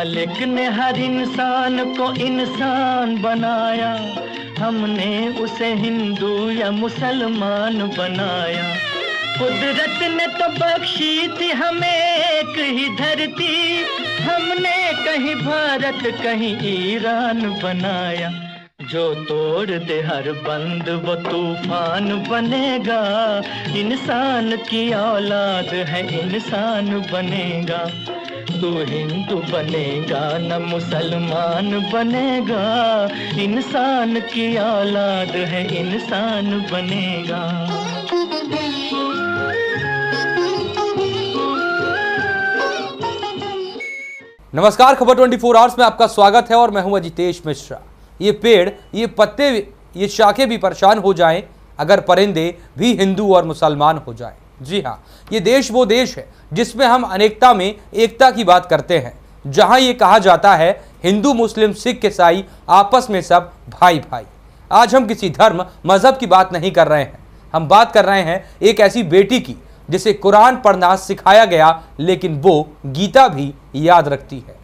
मालिक ने हर इंसान को इंसान बनाया, हमने उसे हिंदू या मुसलमान बनाया। कुदरत ने तो बख्शी थी हमें एक ही धरती, हमने कहीं भारत कहीं ईरान बनाया। जो तोड़ दे हर बंद वो तूफान बनेगा, इंसान की औलाद है इंसान बनेगा। तू हिंदू बनेगा न मुसलमान बनेगा, इंसान की औलाद है इंसान बनेगा। नमस्कार, खबर 24 आवर्स में आपका स्वागत है और मैं हूं अजितेश मिश्रा। ये पेड़, ये पत्ते, ये शाखें भी परेशान हो जाएं अगर परिंदे भी हिंदू और मुसलमान हो जाएं। जी हाँ, ये देश वो देश है जिसमें हम अनेकता में एकता की बात करते हैं, जहां ये कहा जाता है हिंदू मुस्लिम सिख ईसाई आपस में सब भाई भाई। आज हम किसी धर्म मजहब की बात नहीं कर रहे हैं, हम बात कर रहे हैं एक ऐसी बेटी की जिसे कुरान पढ़ना सिखाया गया, लेकिन वो गीता भी याद रखती है।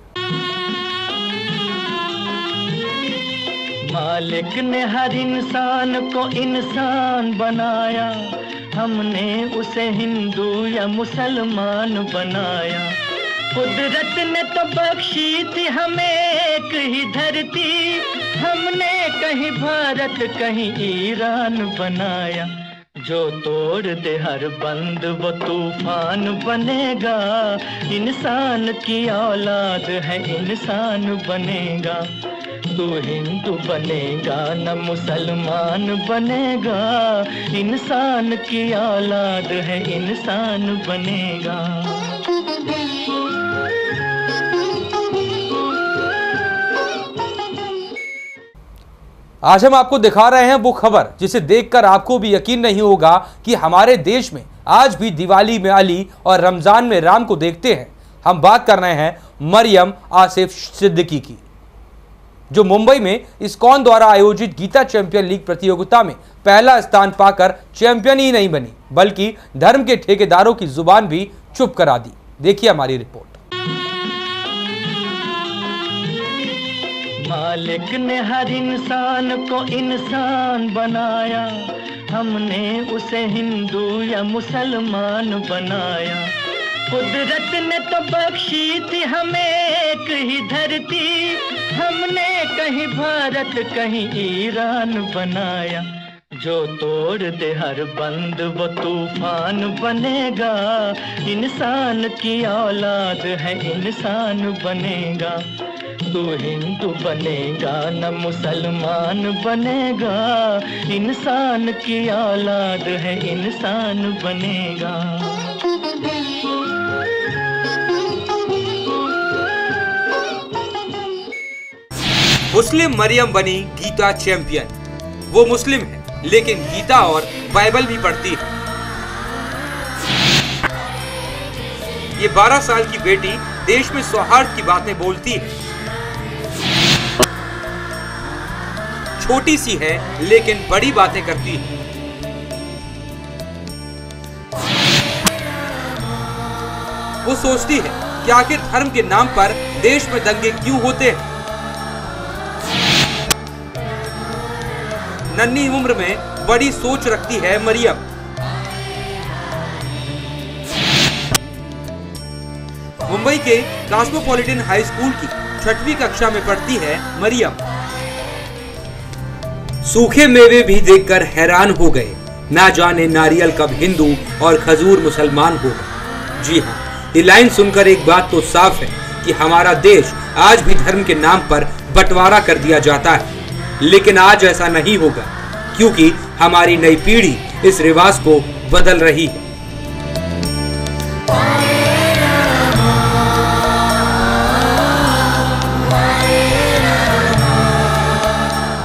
मालिक ने हर इंसान को इंसान बनाया, हमने उसे हिंदू या मुसलमान बनाया। कुदरत ने तो बख्शी थी हमें एक ही धरती, हमने कहीं भारत कहीं ईरान बनाया। जो तोड़ दे हर बंद वो तूफान बनेगा, इंसान की औलाद है इंसान बनेगा। तू हिंदू बनेगा न मुसलमान बनेगा, इंसान की औलाद है इंसान बनेगा। आज हम आपको दिखा रहे हैं वो खबर जिसे देखकर आपको भी यकीन नहीं होगा कि हमारे देश में आज भी दिवाली में अली और रमजान में राम को देखते हैं। हम बात कर रहे हैं मरियम आसिफ सिद्दीकी की, जो मुंबई में इस्कॉन द्वारा आयोजित गीता चैंपियन लीग प्रतियोगिता में पहला स्थान पाकर चैंपियन ही नहीं बनी, बल्कि धर्म के ठेकेदारों की जुबान भी चुप करा दी। देखिए हमारी रिपोर्ट। मालिक ने हर इंसान को इंसान बनाया, हमने उसे हिंदू या मुसलमान बनाया। कुदरत ने तो बख्शी थी हमें एक ही धरती, हमने कहीं भारत कहीं ईरान बनाया। जो तोड़ दे हर बंद वो तूफान बनेगा, इंसान की औलाद है इंसान बनेगा। तू हिंदू बनेगा न मुसलमान बनेगा, इंसान की औलाद है इंसान बनेगा। मुस्लिम मरियम बनी गीता चैंपियन। वो मुस्लिम है लेकिन गीता और बाइबल भी पढ़ती है। ये 12 साल की बेटी देश में सौहार्द की बातें बोलती है। छोटी सी है लेकिन बड़ी बातें करती है। वो सोचती है कि आखिर धर्म के नाम पर देश में दंगे क्यों होते हैं। नन्ही उम्र में बड़ी सोच रखती है मरियम। मुंबई के कॉस्मोपॉलिटन हाई स्कूल की 6वीं कक्षा में पढ़ती है मरियम। सूखे मेवे भी देखकर हैरान हो गए, ना जाने नारियल कब हिंदू और खजूर मुसलमान होगा। जी हाँ, ये लाइन सुनकर एक बात तो साफ है कि हमारा देश आज भी धर्म के नाम पर बंटवारा कर दिया जाता है। लेकिन आज ऐसा नहीं होगा, क्योंकि हमारी नई पीढ़ी इस रिवाज को बदल रही है।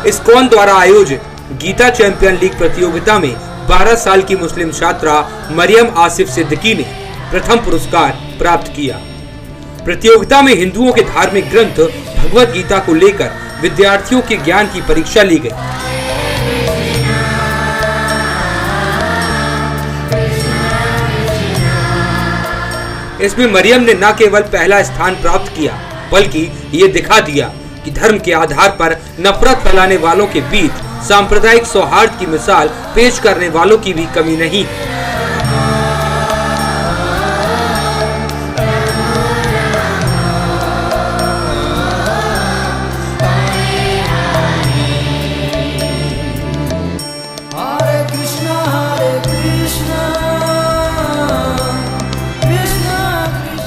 इस्कॉन द्वारा आयोजित गीता चैंपियन लीग प्रतियोगिता में 12 साल की मुस्लिम छात्रा मरियम आसिफ सिद्दीकी ने प्रथम पुरस्कार प्राप्त किया। प्रतियोगिता में हिंदुओं के धार्मिक ग्रंथ भगवत गीता को लेकर विद्यार्थियों के ज्ञान की परीक्षा ली गई। इसमें मरियम ने न केवल पहला स्थान प्राप्त किया, बल्कि ये दिखा दिया कि धर्म के आधार पर नफरत फैलाने वालों के बीच सांप्रदायिक सौहार्द की मिसाल पेश करने वालों की भी कमी नहीं।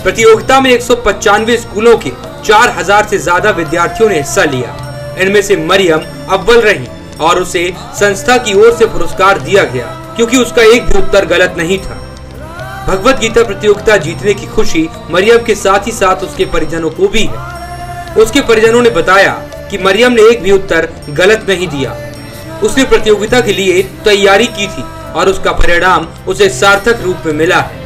प्रतियोगिता में 195 स्कूलों के 4000 से ज्यादा विद्यार्थियों ने हिस्सा लिया। इनमें से मरियम अव्वल रही और उसे संस्था की ओर से पुरस्कार दिया गया क्योंकि उसका एक भी उत्तर गलत नहीं था। भगवत गीता प्रतियोगिता जीतने की खुशी मरियम के साथ ही साथ उसके परिजनों को भी है। उसके परिजनों ने बताया कि मरियम ने एक भी उत्तर गलत नहीं दिया। उसने प्रतियोगिता के लिए तैयारी की थी और उसका परिणाम उसे सार्थक रूप में मिला है।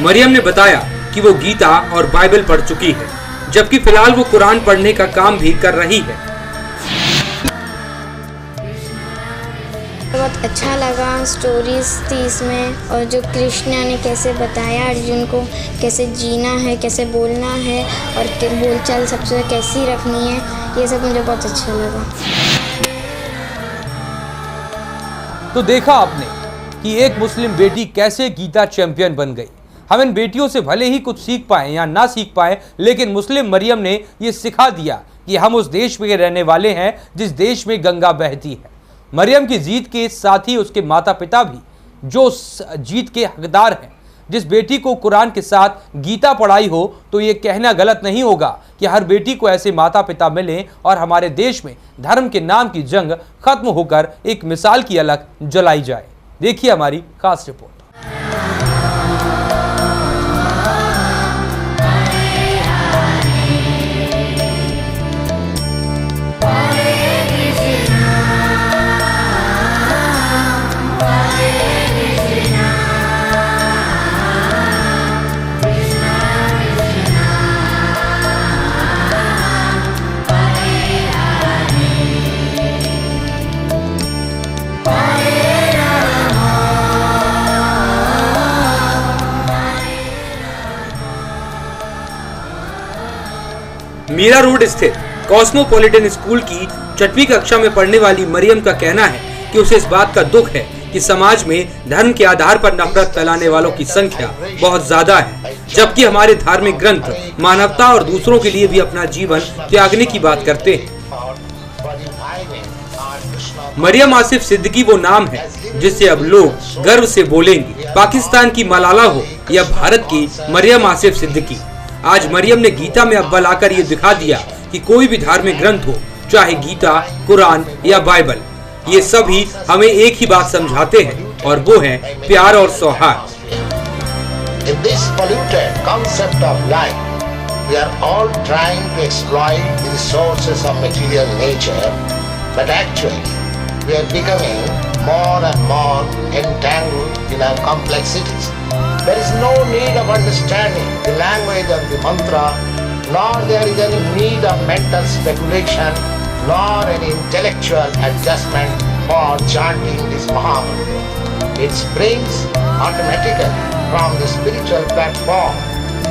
मरियम ने बताया कि वो गीता और बाइबल पढ़ चुकी है, जबकि फिलहाल वो कुरान पढ़ने का काम भी कर रही है। बहुत अच्छा लगा स्टोरीज थी इसमें, और जो कृष्णा ने कैसे बताया अर्जुन को कैसे जीना है, कैसे बोलना है और बोलचाल सबसे कैसी रखनी है, ये सब मुझे बहुत अच्छा लगा। तो देखा आपने कि एक मुस्लिम बेटी कैसे गीता चैंपियन बन गई। हम इन बेटियों से भले ही कुछ सीख पाए या ना सीख पाए, लेकिन मुस्लिम मरियम ने ये सिखा दिया कि हम उस देश में रहने वाले हैं जिस देश में गंगा बहती है। मरियम की जीत के साथ ही उसके माता पिता भी जो जीत के हकदार हैं। जिस बेटी को कुरान के साथ गीता पढ़ाई हो तो ये कहना गलत नहीं होगा कि हर बेटी को ऐसे माता पिता मिलें और हमारे देश में धर्म के नाम की जंग खत्म होकर एक मिसाल की अलग जलाई जाए। देखिए हमारी खास रिपोर्ट। मीरा रोड स्थित कॉस्मोपॉलिटन स्कूल की 6वीं कक्षा में पढ़ने वाली मरियम का कहना है कि उसे इस बात का दुख है कि समाज में धर्म के आधार पर नफरत फैलाने वालों की संख्या बहुत ज्यादा है, जबकि हमारे धार्मिक ग्रंथ मानवता और दूसरों के लिए भी अपना जीवन त्यागने की बात करते हैं। मरियम आसिफ सिद्दीकी वो नाम है जिससे अब लोग गर्व से बोलेंगे। पाकिस्तान की मलाला हो या भारत की मरियम आसिफ सिद्दीकी, आज मरियम ने गीता में अव्वल आकर ये दिखा दिया कि कोई भी धार्मिक ग्रंथ हो, चाहे गीता, कुरान या बाइबल, ये सभी हमें एक ही बात समझाते हैं और वो है प्यार और सौहार्द। In this polluted concept of life, we are all trying to exploit the resources of material nature, but actually we are becoming more and more entangled in our complexities. There is no need of understanding the language of the mantra, nor there is any need of mental speculation, nor any intellectual adjustment for chanting this Mahamantra. It springs automatically from the spiritual platform,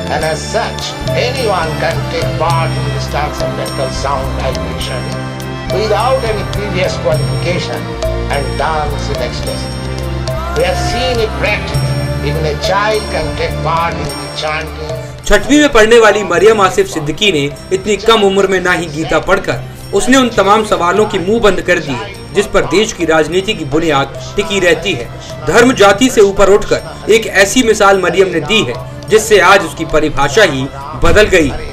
and as such, anyone can take part in this transcendental sound vibration without any previous qualification and dance in ecstasy. We have seen it practically. Even a child can take part in the chanting. 6वीं में पढ़ने वाली मरियम आसिफ सिद्दीकी ने इतनी कम उम्र में ना ही गीता पढ़कर उसने उन तमाम सवालों की मुंह बंद कर दिए जिस पर देश की राजनीति की बुनियाद टिकी रहती है। धर्म जाति से ऊपर उठकर एक ऐसी मिसाल मरियम ने दी है जिससे आज उसकी परिभाषा ही बदल गई है।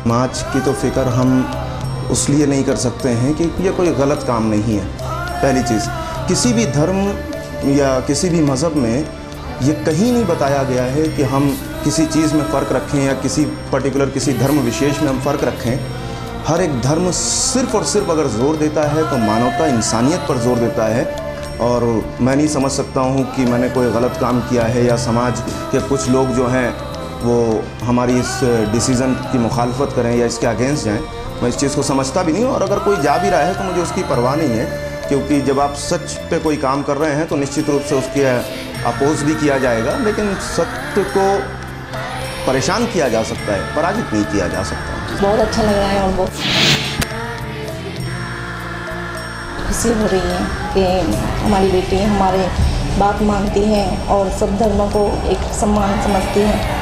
समाज की तो फिक्र हम उसलिए नहीं कर सकते हैं कि ये कोई गलत काम नहीं है। पहली चीज़, किसी भी धर्म या किसी भी मज़हब में ये कहीं नहीं बताया गया है कि हम किसी चीज़ में फ़र्क रखें या किसी पर्टिकुलर किसी धर्म विशेष में हम फ़र्क रखें। हर एक धर्म सिर्फ़ और सिर्फ अगर ज़ोर देता है तो मानवता, इंसानियत पर ज़ोर देता है। और मैं नहीं समझ सकता हूँ कि मैंने कोई गलत काम किया है या समाज के कुछ लोग जो हैं वो हमारी इस डिसीज़न की मुखालफत करें या इसके अगेंस्ट जाएं। मैं इस चीज़ को समझता भी नहीं हूँ, और अगर कोई जा भी रहा है तो मुझे उसकी परवाह नहीं है, क्योंकि जब आप सच पे कोई काम कर रहे हैं तो निश्चित रूप से उसके अपोज भी किया जाएगा, लेकिन सत्य को परेशान किया जा सकता है, पराजित नहीं किया जा सकता। बहुत अच्छा लग रहा है और बहुत खुशी हो रही है कि हमारी बेटी हमारे बात मानती है और सब धर्मों को एक सम्मान समझती है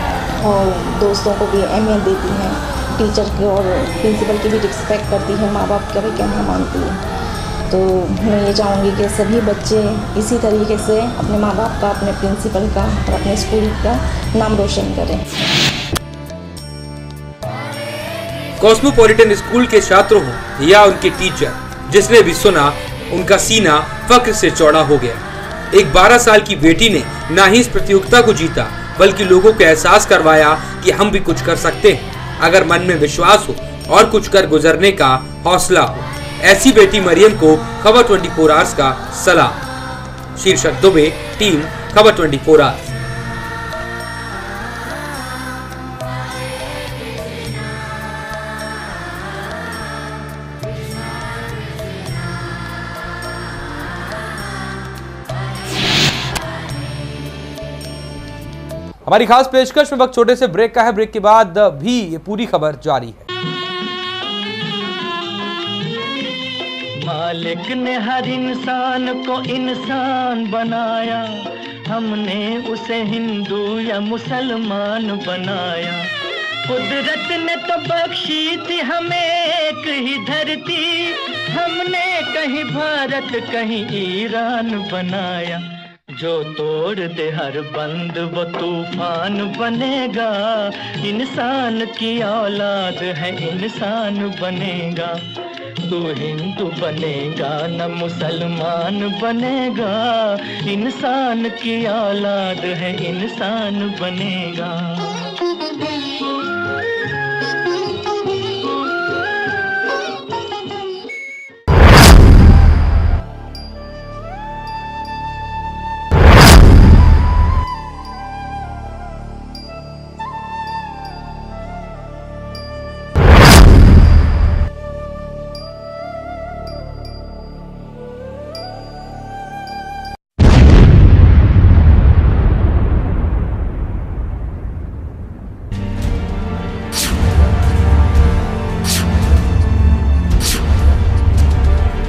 और दोस्तों को भी अहमियत देती है, टीचर की और प्रिंसिपल की भी रिस्पेक्ट करती है, माँ बाप का भी कहना मानती है। तो मैं ये चाहूँगी कि सभी बच्चे इसी तरीके से अपने माँ बाप का, अपने प्रिंसिपल का और अपने स्कूल का नाम रोशन करें। कॉस्मोपॉलिटन स्कूल के छात्रों हों या उनके टीचर, जिसने भी सुना उनका सीना फक्र से चौड़ा हो गया। एक 12 साल की बेटी ने ना ही इस प्रतियोगिता को जीता, बल्कि लोगों को एहसास करवाया कि हम भी कुछ कर सकते हैं अगर मन में विश्वास हो और कुछ कर गुजरने का हौसला हो। ऐसी बेटी मरियम को खबर 24 आवर्स का सलाम। शीर्षक दुबे, टीम खबर 24 आवर्स। हमारी खास पेशकश में वक्त छोटे से ब्रेक का है। ब्रेक के बाद भी ये पूरी खबर जारी है। मालिक ने हर इंसान को इंसान बनाया, हमने उसे हिंदू या मुसलमान बनाया। कुदरत ने तो बख्शी थी हमें एक ही धरती, हमने कहीं भारत कहीं ईरान बनाया। जो तोड़ दे हर बंद वो तूफान बनेगा, इंसान की औलाद है इंसान बनेगा। तू हिंदू बनेगा न मुसलमान बनेगा, इंसान की औलाद है इंसान बनेगा।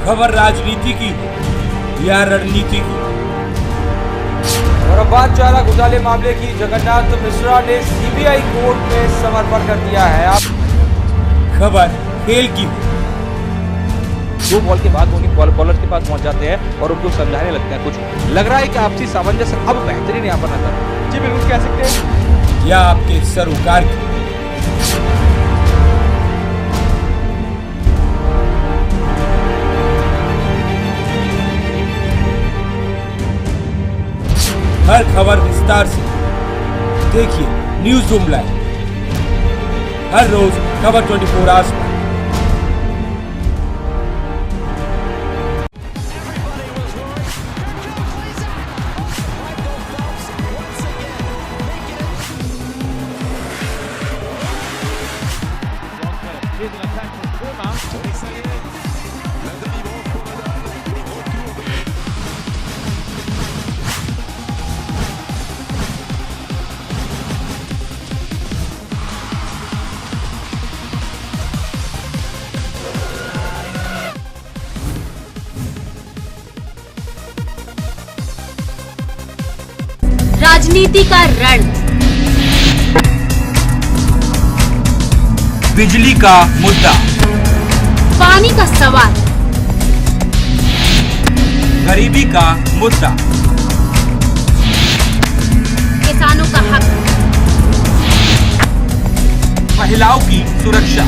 खबर राजनीति की या रणनीति की। और अब बात चारा घोटाले मामले की। जगन्नाथ मिश्रा ने सीबीआई कोर्ट में समर्पण कर दिया है। आप खबर खेल की। 2 बॉल के बाद धोनी बॉलर के पास पहुंच जाते हैं और उनको समझाने लगते हैं। कुछ लग रहा है कि आपसी सामंजस्य अब बेहतरीन यहाँ पर नजर है। जी बिल्कुल कह सकते हैं। या आपके सरोकार की। हर खबर विस्तार से देखिए न्यूज रूम लाइव हर रोज खबर 24 आवर्स पर। राजनीति का रण, बिजली का मुद्दा, पानी का सवाल, गरीबी का मुद्दा, किसानों का हक, महिलाओं की सुरक्षा,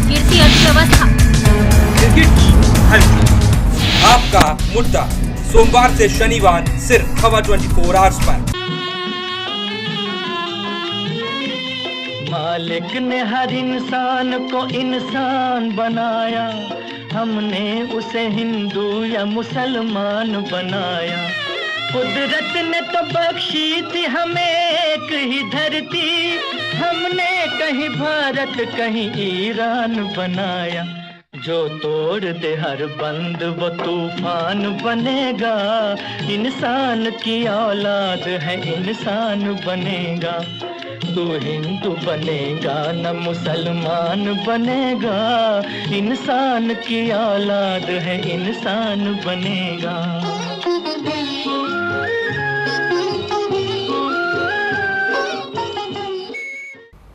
गिरती अर्थव्यवस्था, क्रिकेट की हल्की। आपका मुद्दा सोमवार से शनिवार सिर्फ खबर 24 आवर्स पर। मालिक ने हर इंसान को इंसान बनाया, हमने उसे हिंदू या मुसलमान बनाया। कुदरत ने तो बख्शी थी हमें एक ही धरती, हमने कहीं भारत कहीं ईरान बनाया। जो तोड़ दे हर बंद वो तूफान बनेगा, इंसान की औलाद है इंसान बनेगा। तू हिंदू बनेगा न मुसलमान बनेगा, इंसान की औलाद है इंसान बनेगा।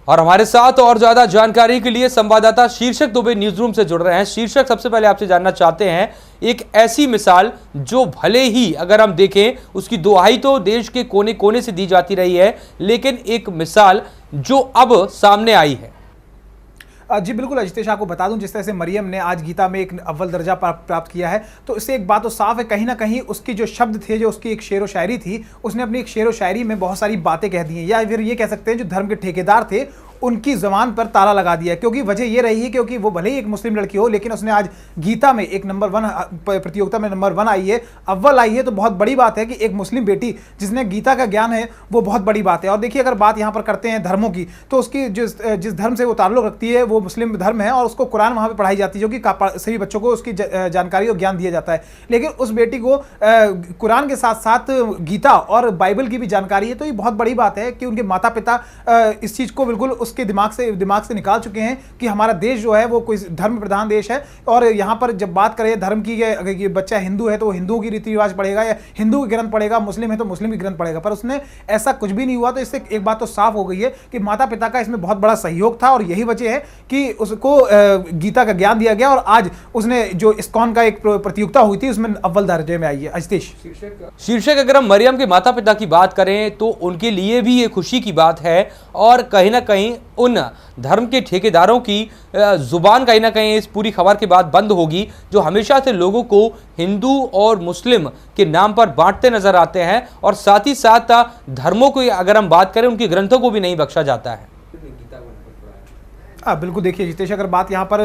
और हमारे साथ और ज्यादा जानकारी के लिए संवाददाता शीर्षक दुबे न्यूज रूम से जुड़ रहे हैं। शीर्षक, सबसे पहले आपसे जानना चाहते हैं एक ऐसी मिसाल जो भले ही अगर हम देखें उसकी दुहाई तो देश के कोने कोने से दी जाती रही है, लेकिन एक मिसाल जो अब सामने आई है। जी बिल्कुल अजितेश, आपको बता दूं जिस तरह से मरियम ने आज गीता में एक अव्वल दर्जा प्राप्त किया है, तो इससे एक बात तो साफ है, कहीं ना कहीं उसकी जो शब्द थे, जो उसकी एक शेर व शायरी थी, उसने अपनी एक शेर व शायरी में बहुत सारी बातें कह दी हैं, या फिर ये कह सकते हैं जो धर्म के ठेकेदार थे उनकी ज़बान पर ताला लगा दिया है। क्योंकि वजह ये रही है क्योंकि वो भले ही एक मुस्लिम लड़की हो, लेकिन उसने आज गीता में एक नंबर 1 प्रतियोगिता में नंबर 1 आई है, अव्वल आई है, तो बहुत बड़ी बात है कि एक मुस्लिम बेटी जिसने गीता का ज्ञान है वो बहुत बड़ी बात है। और देखिए, अगर बात यहाँ पर करते हैं धर्मों की, तो उसकी जिस धर्म से वो ताल्लुक़ रखती है वो मुस्लिम धर्म है, और उसको कुरान वहाँ पर पढ़ाई जाती है, जो कि सभी बच्चों को उसकी जानकारी और ज्ञान दिया जाता है। लेकिन उस बेटी को कुरान के साथ साथ गीता और बाइबल की भी जानकारी है, तो ये बहुत बड़ी बात है कि उनके माता पिता इस चीज़ को बिल्कुल उसके दिमाग से निकाल चुके हैं कि हमारा देश जो है वो कोई धर्म प्रधान देश है। और यहाँ पर जब बात करें धर्म की, अगर ये बच्चा हिंदू है तो हिंदू की रीति रिवाज पढ़ेगा या हिंदू की ग्रंथ पढ़ेगा, मुस्लिम है तो मुस्लिम की ग्रंथ पढ़ेगा, पर उसने ऐसा कुछ भी नहीं हुआ। तो इससे एक बात तो साफ हो गई है कि माता पिता का इसमें बहुत बड़ा सहयोग था, और यही वजह है कि उसको गीता का ज्ञान दिया गया, और आज उसने जो इस्कॉन का एक प्रतियोगिता हुई थी उसमें अव्वल दर्जे में आई है। अजितेश, शीर्षक, अगर हम मरियम के माता पिता की बात करें तो उनके लिए भी ये खुशी की बात है, और कहीं ना कहीं उन धर्म के ठेकेदारों की जुबान कहीं ना कहीं इस पूरी खबर के बाद बंद होगी, जो हमेशा से लोगों को हिंदू और मुस्लिम के नाम पर बांटते नजर आते हैं, और साथ ही साथ धर्मों को अगर हम बात करें उनके ग्रंथों को भी नहीं बख्शा जाता है। बिल्कुल, देखिए जितेश, अगर बात यहाँ पर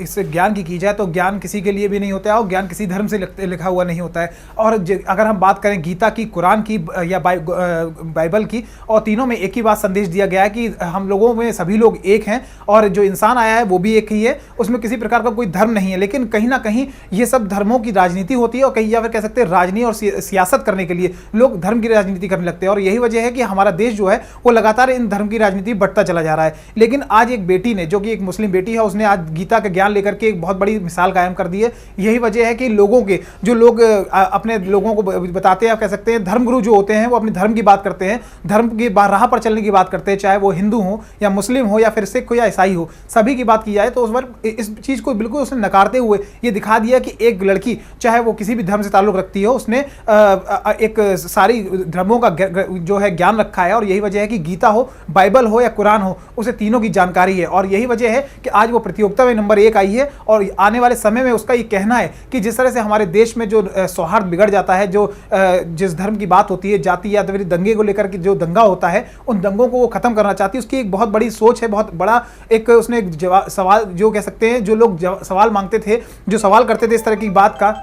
इस ज्ञान की जाए तो ज्ञान किसी के लिए भी नहीं होता है, और ज्ञान किसी धर्म से लिखा हुआ नहीं होता है। और अगर हम बात करें गीता की, कुरान की या बाइबल की, और तीनों में एक ही बात संदेश दिया गया है कि हम लोगों में सभी लोग एक हैं, और जो इंसान आया है वो भी एक ही है, उसमें किसी प्रकार का कोई धर्म नहीं है। लेकिन कहीं ना कहीं ये सब धर्मों की राजनीति होती है, और कहीं या फिर कह सकते हैं राजनीति और सियासत करने के लिए लोग धर्म की राजनीति करने लगते हैं, और यही वजह है कि हमारा देश जो है वो लगातार इन धर्म की राजनीति बढ़ता चला जा रहा है। लेकिन आज एक बेटी ने, जो कि एक मुस्लिम बेटी है, उसने आज गीता का ज्ञान लेकर के एक बहुत बड़ी मिसाल कायम कर दी है। यही वजह है कि लोगों के जो लोग अपने लोगों को बताते हैं, कह सकते हैं धर्मगुरु जो होते हैं, वो अपने धर्म की बात करते हैं, धर्म की राह पर चलने की बात करते हैं, चाहे वो हिंदू हो या मुस्लिम हो या फिर सिख हो या ईसाई हो, सभी की बात की जाए तो उस पर इस चीज़ को बिल्कुल उसने नकारते हुए ये दिखा दिया कि एक लड़की चाहे वो किसी भी धर्म से ताल्लुक़ रखती हो, उसने एक सारी धर्मों का जो है ज्ञान रखा है। और यही वजह है कि गीता हो, बाइबल हो या कुरान हो, उसे तीनों की जानकारी है। और यही वजह है कि आज वो प्रतियोगिता में नंबर 1 आई है, और आने वाले समय में उसका ये कहना है कि जिस तरह से हमारे देश में जो सौहार्द बिगड़ जाता है, जो जिस धर्म की बात होती है, जाति या फिर दंगे को लेकर के जो दंगा होता है, उन दंगों को वो खत्म करना चाहती है। उसकी एक बहुत बड़ी सोच है, बहुत बड़ा एक उसने सवाल, जो कह सकते हैं जो लोग सवाल मांगते थे, जो सवाल करते थे इस तरह की बात का,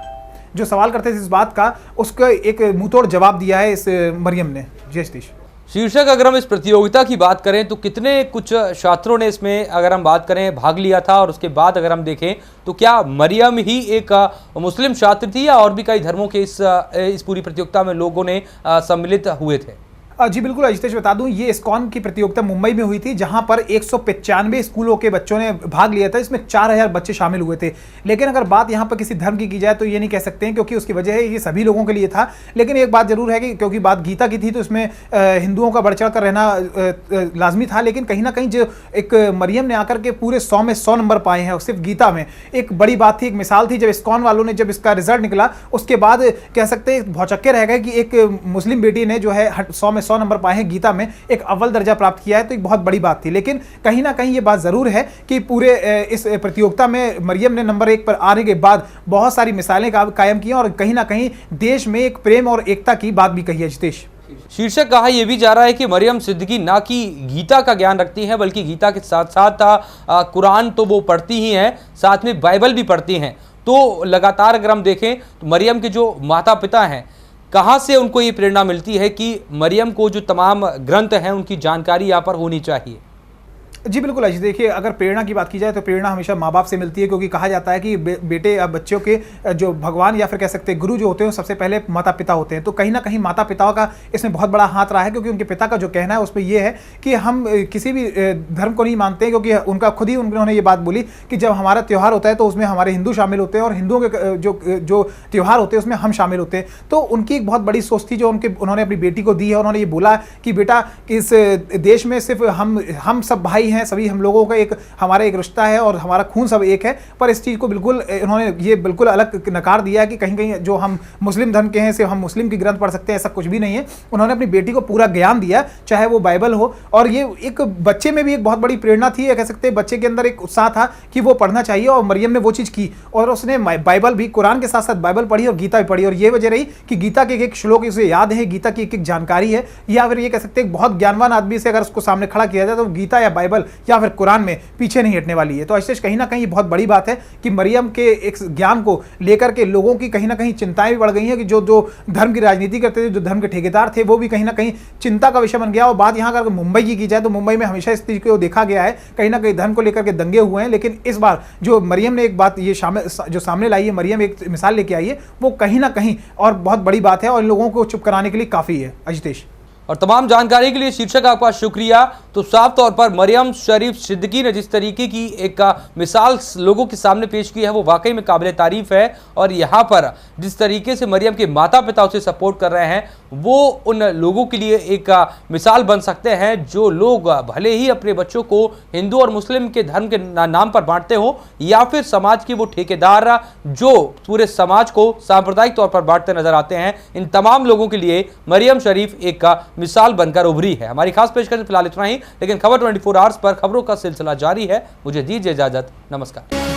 जो सवाल करते थे इस बात का, उसका एक मुंहतोड़ जवाब दिया है इस मरियम ने। जय सतीश। शीर्षक, अगर हम इस प्रतियोगिता की बात करें तो कितने कुछ छात्रों ने इसमें अगर हम बात करें भाग लिया था, और उसके बाद अगर हम देखें तो क्या मरियम ही एक मुस्लिम छात्र थी या और भी कई धर्मों के इस पूरी प्रतियोगिता में लोगों ने सम्मिलित हुए थे? जी बिल्कुल अजितेश, बता दूं ये इस्कॉन की प्रतियोगिता मुंबई में हुई थी, जहां पर 195 स्कूलों के बच्चों ने भाग लिया था। इसमें 4000 बच्चे शामिल हुए थे। लेकिन अगर बात यहां पर किसी धर्म की जाए तो ये नहीं कह सकते हैं, क्योंकि उसकी वजह है ये सभी लोगों के लिए था। लेकिन एक बात जरूर है कि क्योंकि बात गीता की थी तो इसमें हिंदुओं का बढ़ चढ़ कर रहना लाजमी था। लेकिन कहीं ना कहीं जो एक मरियम ने आकर के पूरे 100 में 100 नंबर पाए हैं, सिर्फ गीता में, एक बड़ी बात थी, एक मिसाल थी। जब इस्कॉन वालों ने जब इसका रिजल्ट निकला, उसके बाद कह सकते हैं भौचक्के रह गए कि एक मुस्लिम बेटी ने जो है 100 में 100 नंबर पाए हैं, गीता में एक अव्वल दर्जा प्राप्त किया है, तो एक बहुत बड़ी बात थी। लेकिन कहीं ना कहीं ये बात जरूर है कि पूरे इस प्रतियोगिता में मरियम ने नंबर 1 पर आने के बाद बहुत सारी मिसालें कायम की और कहीं ना कहीं देश में एक प्रेम और एकता की बात भी कही है। जितेश, शीर्षक कहा यह भी जा रहा है कि मरियम सिद्दीकी ना कि गीता का ज्ञान रखती हैं, बल्कि गीता के साथ साथ कुरान तो वो पढ़ती ही हैं, साथ में बाइबल भी पढ़ती हैं। तो लगातार अगर हम देखें तो मरियम के जो माता पिता हैं, कहाँ से उनको ये प्रेरणा मिलती है कि मरियम को जो तमाम ग्रंथ हैं उनकी जानकारी यहाँ पर होनी चाहिए? जी बिल्कुल अजीत, देखिए अगर प्रेरणा की बात की जाए तो प्रेरणा हमेशा माँ बाप से मिलती है, क्योंकि कहा जाता है कि बेटे या बच्चों के जो भगवान या फिर कह सकते हैं गुरु जो होते हैं सबसे पहले माता पिता होते हैं। तो कहीं ना कहीं माता पिताओं का इसमें बहुत बड़ा हाथ रहा है, क्योंकि उनके पिता का जो कहना है उसमें यह है कि हम किसी भी धर्म को नहीं मानते, क्योंकि उनका खुद ही उन्होंने ये बात बोली कि जब हमारा त्यौहार होता है तो उसमें हमारे हिंदू शामिल होते हैं और हिंदुओं के जो त्यौहार होते हैं उसमें हम शामिल होते हैं। तो उनकी एक बहुत बड़ी सोच थी जो उन्होंने अपनी बेटी को दी है। उन्होंने ये बोला कि बेटा इस देश में सिर्फ हम सब भाई हैं, सभी हम लोगों का एक हमारा एक रिश्ता है और हमारा खून सब एक है। पर इस चीज़ को बिल्कुल उन्होंने ये बिल्कुल अलग नकार दिया है कि कहीं कहीं जो हम मुस्लिम धर्म के हैं सिर्फ हम मुस्लिम की ग्रंथ पढ़ सकते हैं, ऐसा कुछ भी नहीं है। उन्होंने अपनी बेटी को पूरा ज्ञान दिया, चाहे वो बाइबल हो, और ये एक बच्चे में भी एक बहुत बड़ी प्रेरणा थी, कह सकते हैं बच्चे के अंदर एक उत्साह था कि वो पढ़ना चाहिए, और मरियम ने वो चीज़ की और उसने बाइबल भी, कुरान के साथ साथ बाइबल पढ़ी और गीता भी पढ़ी। और ये वजह रही कि गीता के एक श्लोक उसे याद है, गीता की एक जानकारी है, या फिर ये कह सकते हैं बहुत ज्ञानवान आदमी से अगर उसको सामने खड़ा किया जाए तो गीता या बाइबल या फिर कुरान में पीछे नहीं हटने वाली है। तो आशीष कहीं ना कहीं बहुत बड़ी बात है कि मरियम के एक ज्ञान को लेकर के लोगों की कहीं ना कहीं चिंताएं भी बढ़ गई हैं कि जो धर्म की राजनीति करते थे, जो धर्म के ठेकेदार थे, वो भी कहीं ना कहीं चिंता का विषय बन गया। और बात यहाँ अगर मुंबई की जाए तो मुंबई में हमेशा इस चीज को देखा गया है, कहीं ना कहीं धर्म को लेकर के दंगे हुए हैं। लेकिन इस बार जो मरियम ने एक बात ये जो सामने लाई है, मरियम एक मिसाल लेके आई है, वो कहीं ना कहीं और बहुत बड़ी बात है और लोगों को चुप कराने के लिए काफी है। अजितेश, और तमाम जानकारी के लिए शीर्षक आपका शुक्रिया। तो साफ तौर पर मरियम शरीफ सिद्दीकी ने जिस तरीके की एक मिसाल लोगों के सामने पेश की है वो वाकई में काबिल तारीफ है। और यहाँ पर जिस तरीके से मरियम के माता पिता उसे सपोर्ट कर रहे हैं वो उन लोगों के लिए एक मिसाल बन सकते हैं जो लोग भले ही अपने बच्चों को हिंदू और मुस्लिम के धर्म के नाम पर बांटते हो, या फिर समाज के वो ठेकेदार जो पूरे समाज को सांप्रदायिक तौर पर बांटते नजर आते हैं, इन तमाम लोगों के लिए मरियम शरीफ एक मिसाल बनकर उभरी है। हमारी खास पेशकश फिलहाल इतना ही, लेकिन खबर 24 आवर्स पर खबरों का सिलसिला जारी है। मुझे दीजिए इजाजत, नमस्कार।